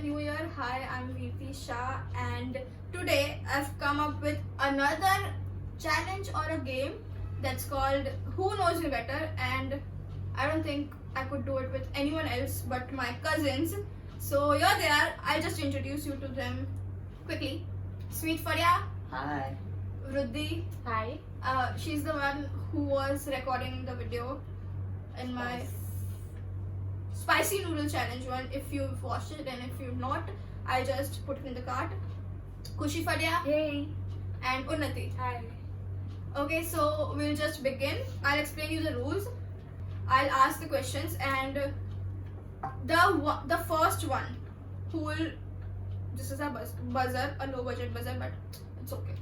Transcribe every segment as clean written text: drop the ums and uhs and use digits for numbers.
new year. Hi, I'm Veerti Shah, and today I've come up with another challenge or a game that's called Who Knows Me Better, and I don't think I could do it with anyone else but my cousins. So here they are. I'll just introduce you to them quickly. Sweet Faria. Hi. Vruddhi. Hi. She's the one who was recording the video in my spicy noodle challenge one. If you've watched it, and if you've not, I'll just put it in the cart. Kushi Fadia Hey. and Unnati. Hi. Okay, so we'll just begin. I'll explain you the rules. I'll ask the questions, and the first one who will, this is a buzzer, a low budget buzzer, but it's okay.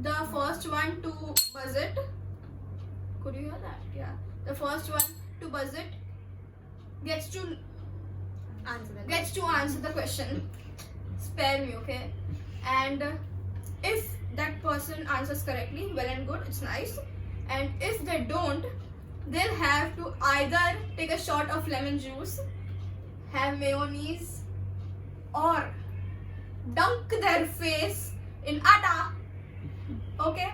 The first one to buzz it. Could you hear that? Yeah. The first one to buzz it gets to answer the question. Spare me, okay? And if that person answers correctly, well and good, it's nice. And if they don't, they'll have to either take a shot of lemon juice, have mayonnaise, or dunk their face in atta. Okay?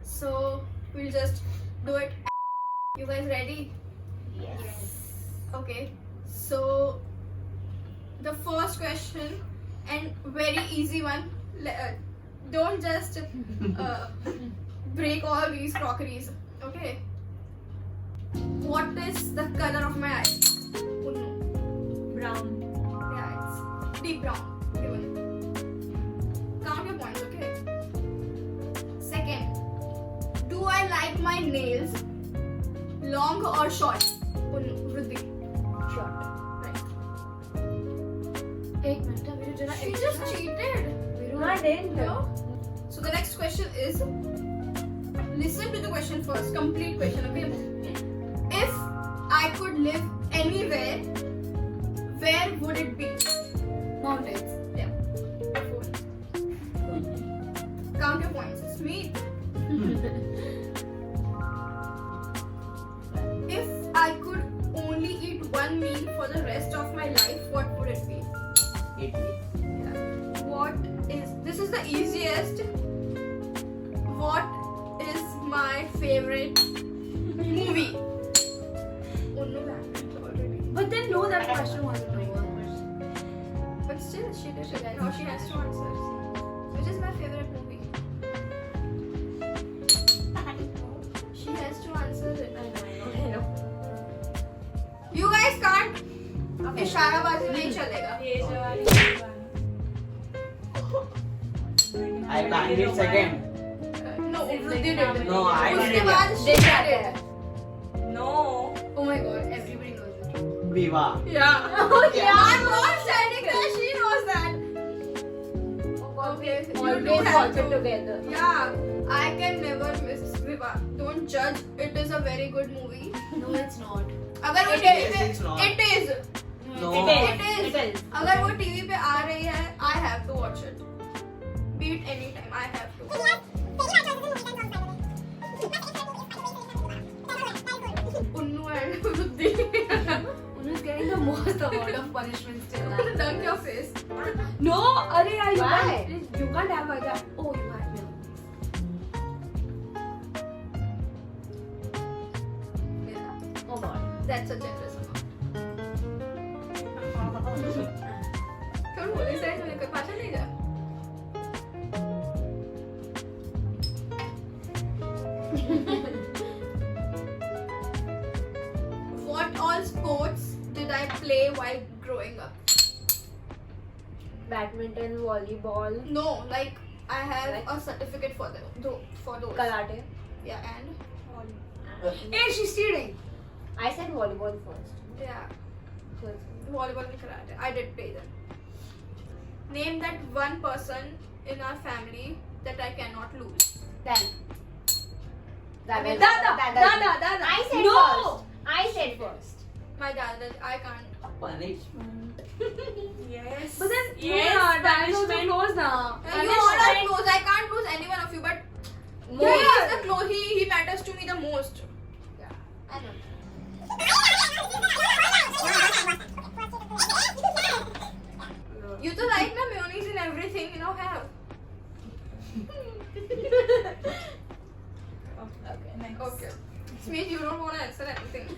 So we'll just do it. You guys ready? Yes. Okay, so the first question, and very easy one. Don't just break all these crockeries. Okay. What is the color of my eye? Brown. Yeah, it's deep brown. Given. Count your points. Okay. Second, do I like my nails long or short? Vruddhi. Short. Right. एक minute मेरे जरा She just cheated. No, I didn't. No? So the next question is, listen to the question first, complete question, okay? If I could live anywhere, where would it be? Mountains. Yeah. Count your points. It's me. If I could only eat one meal for the rest of my life, what would it be? Italy. This is the easiest. What is my favorite movie? Oh no, that already. But then no, that question wasn't over. But still, she did it. Now she has to answer. Which is my favorite movie? She has to answer it. I know. You guys can't. इशाराबाजी नहीं चलेगा. I banged it second. No, Vruddhi did it. No, I उसके did बाद it. she did it. No. Oh my god, everybody knows it. Viva. Yeah. Oh, yeah. I'm not standing there. She knows that. Okay. You do Always have watch it to. together. Yeah. I can never miss Viva. Don't judge. It is a very good movie. No, it's not. अगर वो It TV is, पे it's not. it is. No. It is. It is. अगर वो TV पे आ रही है, I have to watch it. Be it anytime, I have to. Unnu and Vruddhi. Unu's getting the most amount of punishment still. I'm gonna dunk your face. No, Arey, you Why? can't have like that. Oh, you had milk. Yeah. Oh god. That's a generous amount. क्यों बोले सही तूने कभी पाछा नहीं जा? What all sports did I play while growing up? Badminton, volleyball, No, like I have Like? a certificate for them. For those. karate. Yeah, and Hey, she's cheating. I said volleyball first. yeah, So it's- volleyball and karate. I did play them. Name that one person in our family that I cannot lose. Then. I mean, Dada. I said first. I said first. My dad, I can't. Punishment. Yes. But then, Yes, that is also punishment. close now. You all are close. I can't lose any one of you, but he is the close. He matters to me the most. Yeah, I know.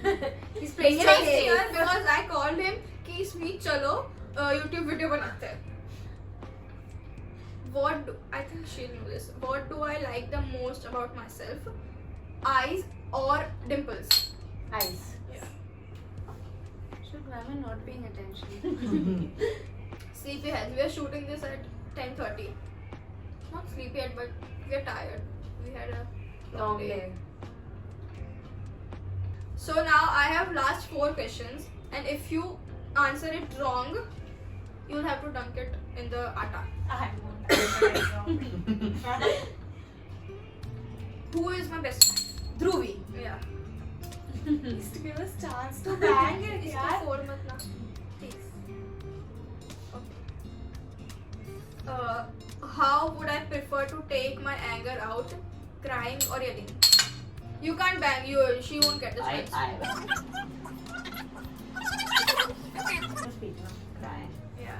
He's playing it Just safe. here because I called him कि स्मीत चलो YouTube video बनाते हैं. I think she'll know this. What do I like the most about myself? Eyes or dimples? Eyes. Yeah. Should women not paying attention? Sleepyhead. We are shooting this at 10:30. Not sleepyhead, but we are tired. We had a Long day. So now I have last 4 questions, and if you answer it wrong, you'll have to dunk it in the atta. I won't. Who is my best friend? Dhruvi. Yeah. Please give us chance to bang it, इसको यार. 4 मत ना. Please. Okay. How would I prefer to take my anger out? Crying or yelling? You can't bang. She won't get this chance. Speak now. Cry. Yeah.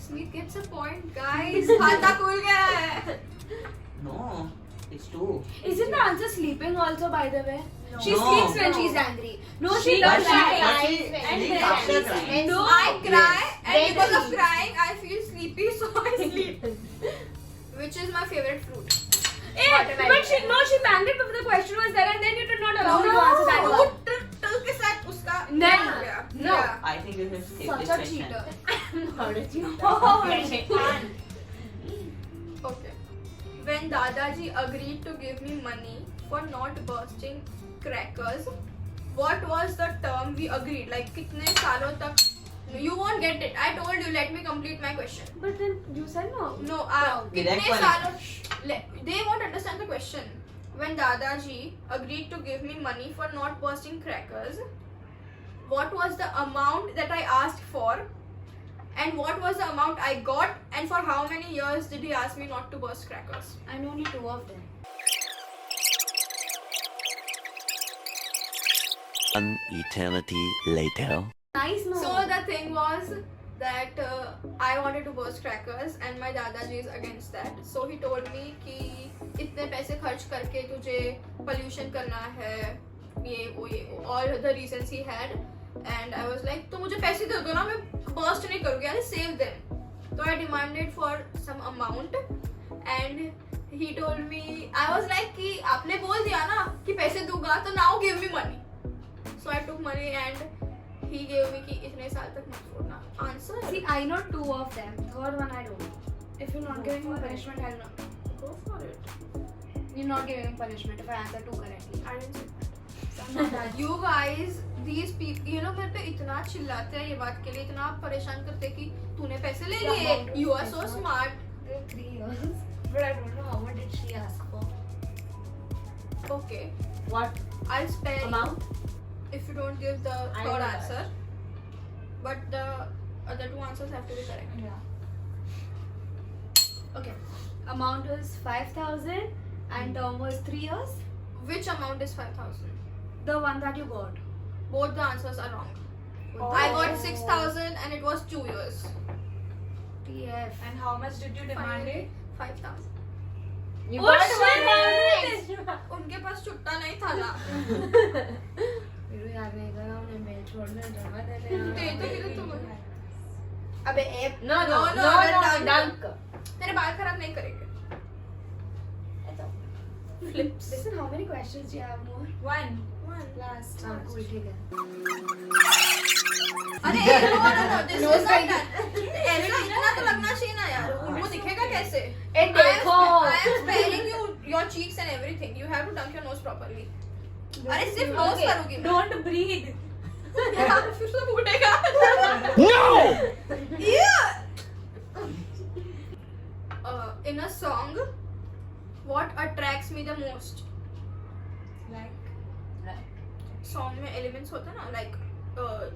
Smith gets a point, guys. खाता खुल गया है. No, it's 2. Isn't the answer sleeping also, by the way? She No. sleeps when she's angry. No, she She does does cry. cry. And And then then she she sleeps. sleeps. No. I cry, and Then because of she- crying, I feel sleepy, so I sleep. Which is my favorite fruit? But she banged it before the question was there, and then you did not allow me to answer that one. Fruit के साथ उसका No. Yeah. No. Yeah. I think you should skip Such this a question. cheater. Not a cheater. Okay. When Dadaji agreed to give me money for not bursting crackers, what was the term we agreed? Like कितने सालों तक? You won't get it. I told you. Let me complete my question. But then you said no. No. Direct कितने one. सालों? They won't understand the question. When Dadaji agreed to give me money for not bursting crackers, what was the amount that I asked for? And what was the amount I got? And for how many years did he ask me not to burst crackers? I know only 2 of them. One eternity later. Nice, no? So the thing was that I wanted to burst crackers and my Dadaji is against that. So he told me कि इतने पैसे खर्च करके तुझे pollution करना है, ये वो all the reasons he had, and I was like तो मुझे पैसे दे दो ना, मैं burst नहीं करूँगी, I'll save them. So I demanded for some amount and he told me, I was like कि आपने बोल दिया ना कि पैसे दूंगा तो now give me money. So I took money and he gave me कि इतने साल तक मत छोड़ना. Answer? See, I know 2 of them. Third one, I don't know. If you're not giving me punishment, I'll not. Go for it. You're not giving me punishment if I answer 2 correctly. I didn't say that. So I'm not that. You guys, these people, you know मेरे पे इतना चिल्लाते हैं ये बात के लिए, इतना परेशान करते हैं कि तूने पैसे ले लिए. You are so smart. 3 years. But I don't know how much did she ask for. Okay. What I'll spare amount? if you don't give the I third know that. answer. But the other 2 answers have to be correct. Yeah. Okay. Amount was 5,000 and term was 3 years. Which amount is 5,000? The one that you got. Both the answers are wrong. Oh. I got 6,000 and it was 2 years. TF. And how much did you demand it? 5,000. You Oh, got shit! 1,000 extra. उनके पास छुट्टा नहीं था ना. फिर भी यार नहीं गया उन्हें मेल छोड़ने जमा दे दे तो किधर तुम? अबे एक no No, no no, no no dunk. dunk. तेरे बाल खराब नहीं करेंगे. Flips. Listen, how many questions do you have more? One. One. Last. हाँ cool ठीक है. अरे no, this Nose is not ring. done. ऐसा इतना तो लगना चाहिए ना यार. वो दिखेगा कैसे? ए देखो. I am sparing you your cheeks and everything. You have to dunk your nose properly. अरे सिर्फ nose Okay. करूँगी मैं. Don't breathe. यार फिर से फूटेगा. No! Yeah. In a song, what attracts me the most? Like. Song में elements होते हैं ना, like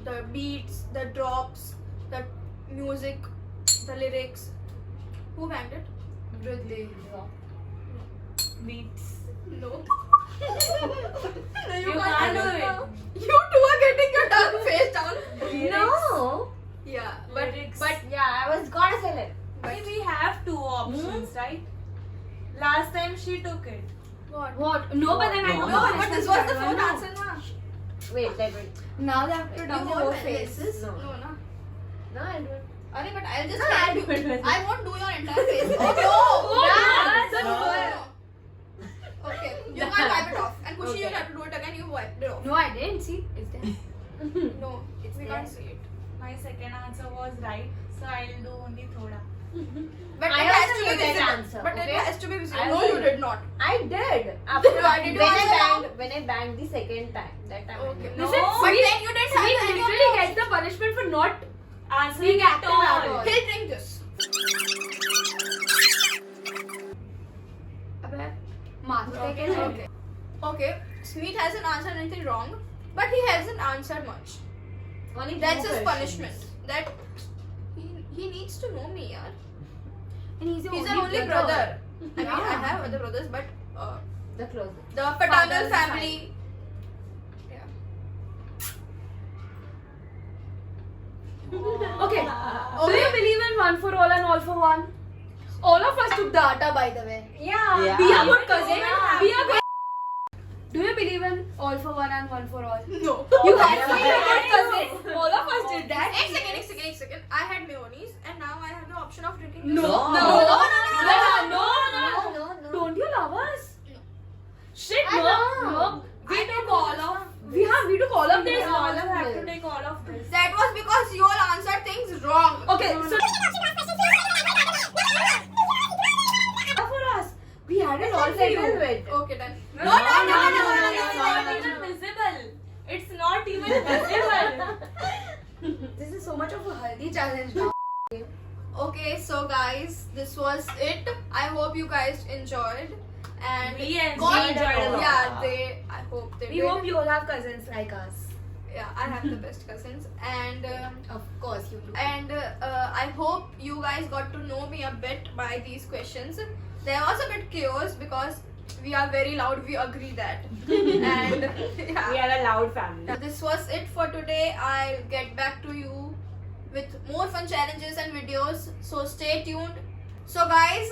the beats, the drops, the music, the lyrics. Who banged it? Riddhi. Beats. No. No, You can't do it. You two are getting your tongue face down. No. Yeah, but Lyrics. Yeah, I was gonna say it. Why we have 2 options, right? Last time she took it. what? What? No, but then I don't No, know. but this was the fourth answer, na. Wait. Now they have to You dump their whole whole face. faces? No. No, no. No, I'll do it. Arey, but I'll just No, tell I'll you. do it. I won't do your entire face. Oh Yeah, no! so Okay, you can't wipe it off. And Kushi, you have to do it again. You wiped it off. No, I didn't. See, it's there. No, we can't see it. My second answer was right, so I'll do only thoda. But I it has also to be knew that visible. answer, But okay? it has to be visible. I No, also you knew. did not. I did. After Why did you answer wrong? when I banged the second time. That time. I Okay. did. No, Listen, but Sweet- then you didn't have Sweet any of literally those. gets the punishment for not Answering being active at all. He'll drink this. Abhay, Madhu, take it. Okay. Okay. Smeet hasn't answered anything wrong, but he hasn't answered much. Only That's two his questions. punishment. That he needs to know me, yaar. And he's He's an only brother. I mean, I Yeah. have other brothers, but The closest. the paternal Father's family. Yeah. Okay. Do you believe in one for all and all for one? All of us took the atta, by the way. Yeah. Be a Yeah. good cousin. Be a good. Do you believe in all for one and one for all? No. You have to be a good cousin. All of us did that. एक second. I had mayonnaise and now I have the option of drinking No, this. no, No. no. No. Don't you love us? No. Shit, I no, know. no. We took all of We took all of this. Yeah. all of have to take all of this. That was because you all answered things wrong. Okay, so for us, we had it all for you. Settle with. Okay, done. No, No. It's not even visible. It's not even visible. This is so much of a healthy challenge now. Okay, so guys, this was it. I hope you guys enjoyed. And We enjoyed God- a lot. Yeah, I hope they We did. hope you all have cousins like us. Yeah, I have the best cousins, and Of course you do. I hope you guys got to know me a bit by these questions. There was a bit chaos because we are very loud. We agree that, and yeah. We are a loud family. This was it for today. I'll get back to you with more fun challenges and videos. So stay tuned. So guys,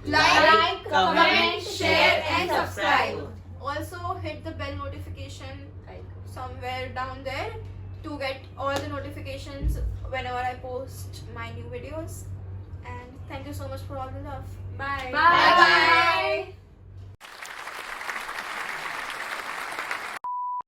like, comment, share, and subscribe. Also hit the bell notification somewhere down there to get all the notifications whenever I post my new videos. And thank you so much for all the love. Bye. Bye.